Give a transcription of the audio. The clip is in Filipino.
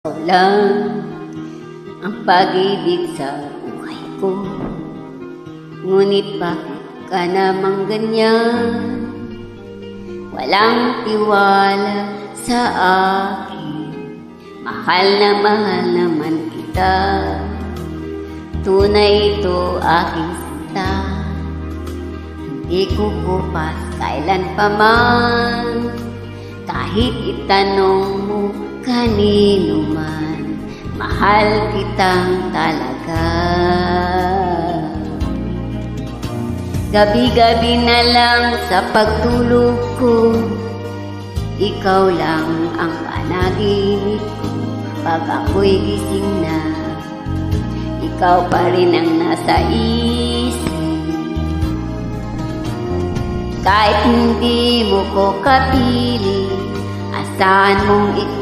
Ikaw lang ang pag-ibig sa buhay ko. Ngunit bakit ka namang ganyan? Walang tiwala sa akin. Mahal naman kita. Tunay ito aking sinta. Hindi ko kupas kailan pa man. Kahit itanong mo kanino man, mahal kitang talaga. Gabi-gabi na lang sa pagtulog ko, ikaw lang ang panaginip ko. Pag ako'y gising na, ikaw pa rin ang nasa isip. Kahit hindi mo ko kapili, asahan mong ikaw